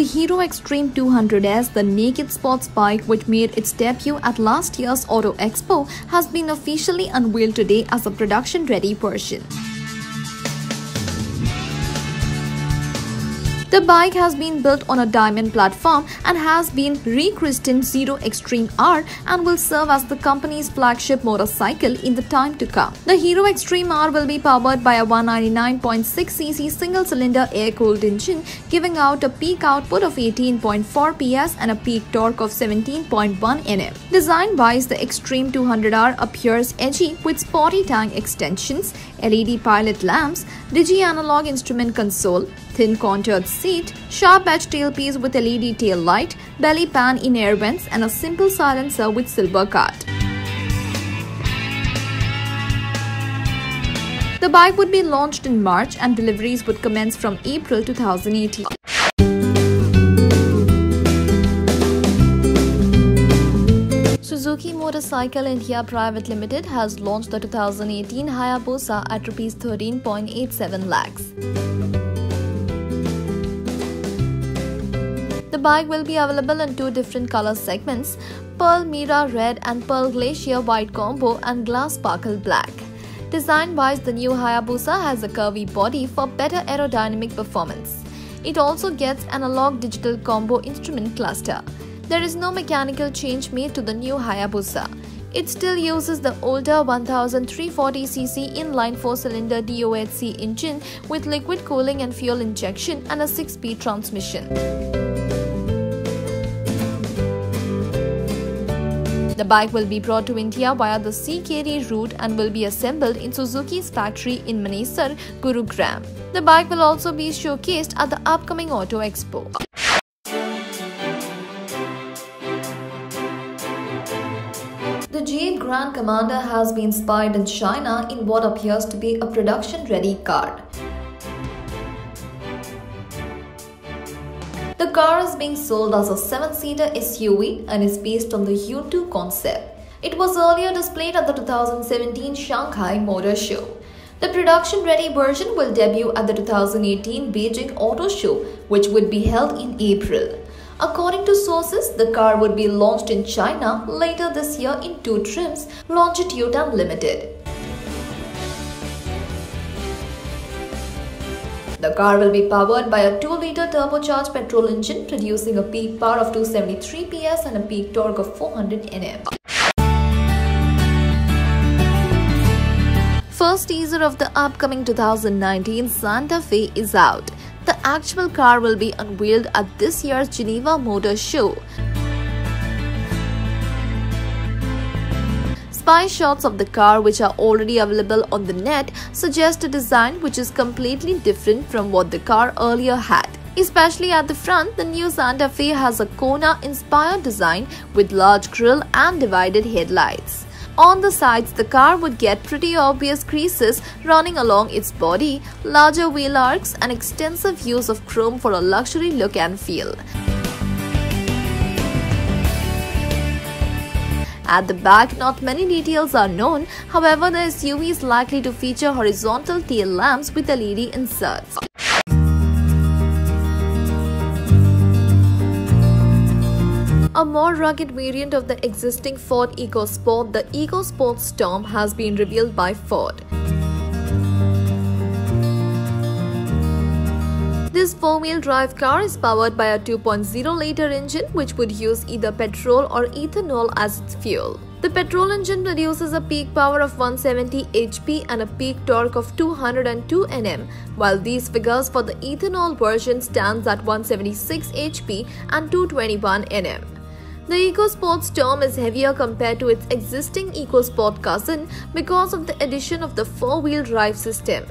Hero Xtreme 200S, the naked sports bike which made its debut at last year's Auto Expo, has been officially unveiled today as a production-ready version. The bike has been built on a diamond platform and has been rechristened Xtreme R and will serve as the company's flagship motorcycle in the time to come. The Hero Xtreme R will be powered by a 199.6cc single-cylinder air-cooled engine, giving out a peak output of 18.4 PS and a peak torque of 17.1 Nm. Design-wise, the Xtreme 200R appears edgy with sporty tank extensions, LED pilot lamps, digi-analog instrument console, thin contoured seat, sharp-edged tailpiece with LED tail light, belly pan in air vents, and a simple silencer with silver cut. The bike would be launched in March and deliveries would commence from April 2018. Suzuki Motorcycle India Private Limited has launched the 2018 Hayabusa at Rs.13.87 Lakhs. The bike will be available in two different color segments, Pearl Mira Red and Pearl Glacier White combo and Glass Sparkle Black. Design-wise, the new Hayabusa has a curvy body for better aerodynamic performance. It also gets analog digital combo instrument cluster. There is no mechanical change made to the new Hayabusa. It still uses the older 1340cc inline 4-cylinder DOHC engine with liquid cooling and fuel injection and a 6-speed transmission. The bike will be brought to India via the CKD route and will be assembled in Suzuki's factory in Manesar, Gurugram. The bike will also be showcased at the upcoming Auto Expo. The Geneve Commander has been spied in China in what appears to be a production-ready car. The car is being sold as a 7-seater SUV and is based on the U2 concept. It was earlier displayed at the 2017 Shanghai Motor Show. The production-ready version will debut at the 2018 Beijing Auto Show, which would be held in April. According to sources, the car would be launched in China later this year in two trims, Longitude and Limited. The car will be powered by a 2-liter turbocharged petrol engine producing a peak power of 273 PS and a peak torque of 400 Nm. First teaser of the upcoming 2019 Santa Fe is out. The actual car will be unveiled at this year's Geneva Motor Show. Spy shots of the car, which are already available on the net, suggest a design which is completely different from what the car earlier had. Especially at the front, the new Santa Fe has a Kona-inspired design with large grille and divided headlights. On the sides, the car would get pretty obvious creases running along its body, larger wheel arcs, and extensive use of chrome for a luxury look and feel. At the back, not many details are known. However, the SUV is likely to feature horizontal tail lamps with LED inserts. A more rugged variant of the existing Ford EcoSport, the EcoSport Storm, has been revealed by Ford. This 4-wheel drive car is powered by a 2.0-liter engine which would use either petrol or ethanol as its fuel. The petrol engine produces a peak power of 170 HP and a peak torque of 202 Nm, while these figures for the ethanol version stands at 176 HP and 221 Nm. The EcoSport Storm is heavier compared to its existing EcoSport cousin because of the addition of the 4-wheel drive system.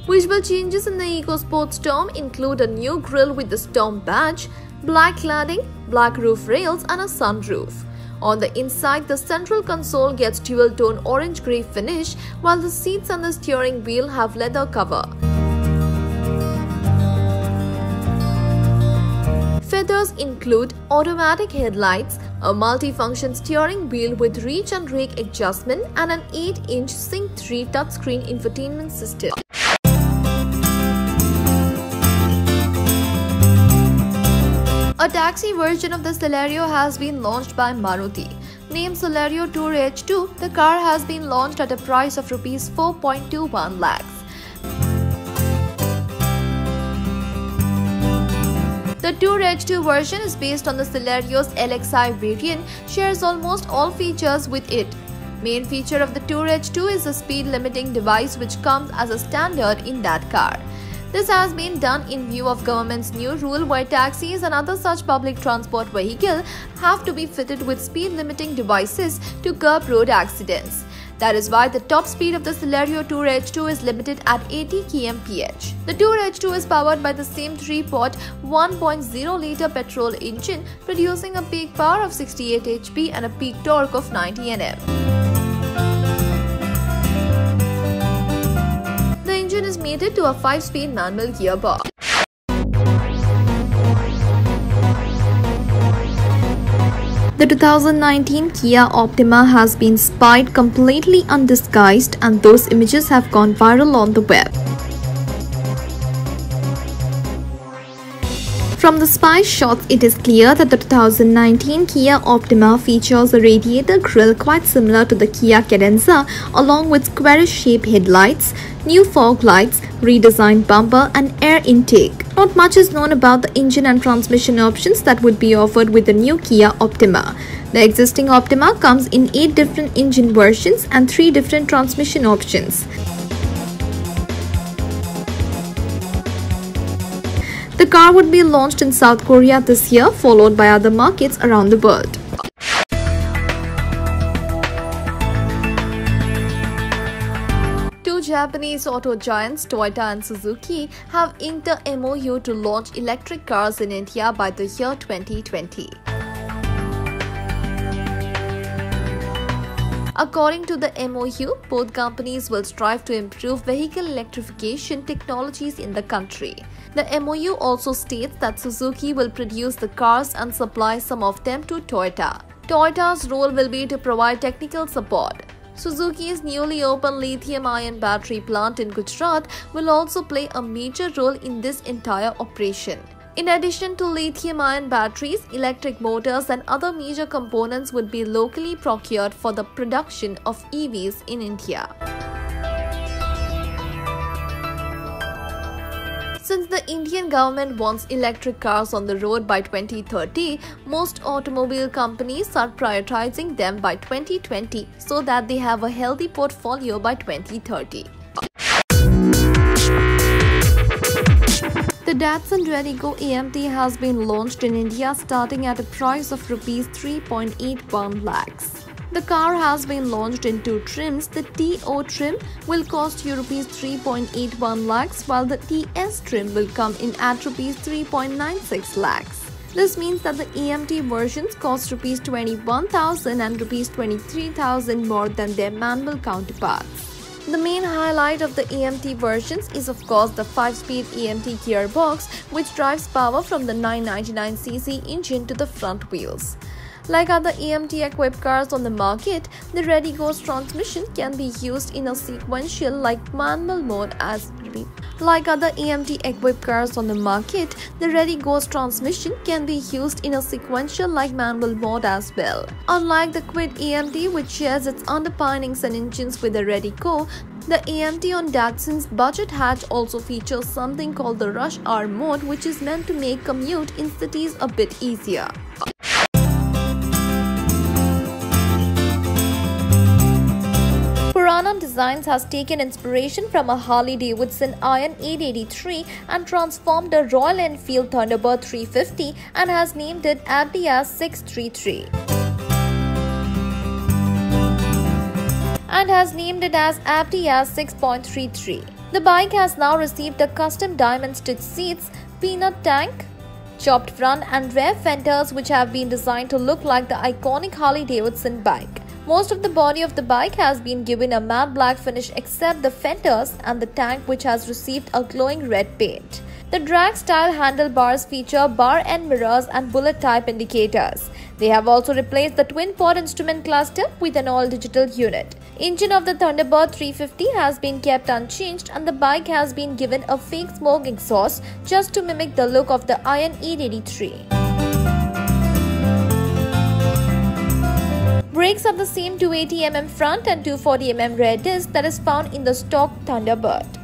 Visual changes in the EcoSport Storm include a new grille with the Storm badge, black cladding, black roof rails, and a sunroof. On the inside, the central console gets dual-tone orange-grey finish, while the seats and the steering wheel have leather cover. Features include automatic headlights, a multi-function steering wheel with reach and rake adjustment, and an 8-inch Sync 3 touchscreen infotainment system. A taxi version of the Celerio has been launched by Maruti. Named Celerio Tour H2, the car has been launched at a price of Rs. 4.21 lakhs. The Tour H2 version is based on the Celerio's LXI variant, shares almost all features with it. Main feature of the Tour H2 is the speed limiting device which comes as a standard in that car. This has been done in view of government's new rule where taxis and other such public transport vehicles have to be fitted with speed limiting devices to curb road accidents. That is why the top speed of the Celerio Tour H2 is limited at 80 km/h. The Tour H2 is powered by the same 3-pot 1.0-liter petrol engine, producing a peak power of 68 HP and a peak torque of 90 Nm. The engine is mated to a 5-speed manual gearbox. The 2019 Kia Optima has been spied completely undisguised, and those images have gone viral on the web. From the spy shots, it is clear that the 2019 Kia Optima features a radiator grille quite similar to the Kia Cadenza, along with squarish-shaped headlights, new fog lights, redesigned bumper and air intake. Not much is known about the engine and transmission options that would be offered with the new Kia Optima. The existing Optima comes in 8 different engine versions and 3 different transmission options. The car would be launched in South Korea this year, followed by other markets around the world. Two Japanese auto giants, Toyota and Suzuki, have inked a MOU to launch electric cars in India by the year 2020. According to the MOU, both companies will strive to improve vehicle electrification technologies in the country. The MOU also states that Suzuki will produce the cars and supply some of them to Toyota. Toyota's role will be to provide technical support. Suzuki's newly opened lithium-ion battery plant in Gujarat will also play a major role in this entire operation. In addition to lithium-ion batteries, electric motors and other major components would be locally procured for the production of EVs in India. Since the Indian government wants electric cars on the road by 2030, most automobile companies are prioritizing them by 2020 so that they have a healthy portfolio by 2030. The Dadson Redigo AMT has been launched in India starting at a price of Rs. 3.81 lakhs. The car has been launched in 2 trims. The TO trim will cost you Rs. 3.81 lakhs, while the TS trim will come in at Rs. 3.96 lakhs. This means that the AMT versions cost Rs. 21,000 and Rs. 23,000 more than their manual counterparts. The main highlight of the AMT versions is of course the 5-speed AMT gearbox, which drives power from the 999cc engine to the front wheels. Like other AMT-equipped cars on the market, the Redigo's transmission can be used in a sequential manual mode as Like other AMT-equipped cars on the market, the Redigo's transmission can be used in a sequential manual mode as well. Unlike the Quid AMT, which shares its underpinnings and engines with the Redigo, the AMT on Dadson's budget hatch also features something called the Rush Hour mode, which is meant to make commute in cities a bit easier. Purana Designs has taken inspiration from a Harley-Davidson Iron 883 and transformed a Royal Enfield Thunderbird 350 and has named it aptly as 633. And has named it as aptly as 6.33. The bike has now received a custom diamond stitched seats, peanut tank, chopped front and rear fenders which have been designed to look like the iconic Harley-Davidson bike. Most of the body of the bike has been given a matte black finish except the fenders and the tank, which has received a glowing red paint. The drag-style handlebars feature bar end mirrors and bullet-type indicators. They have also replaced the twin-pod instrument cluster with an all-digital unit. Engine of the Thunderbird 350 has been kept unchanged and the bike has been given a fake smoke exhaust just to mimic the look of the Iron 883. Brakes have the same 280mm front and 240mm rear disc that is found in the stock Thunderbird.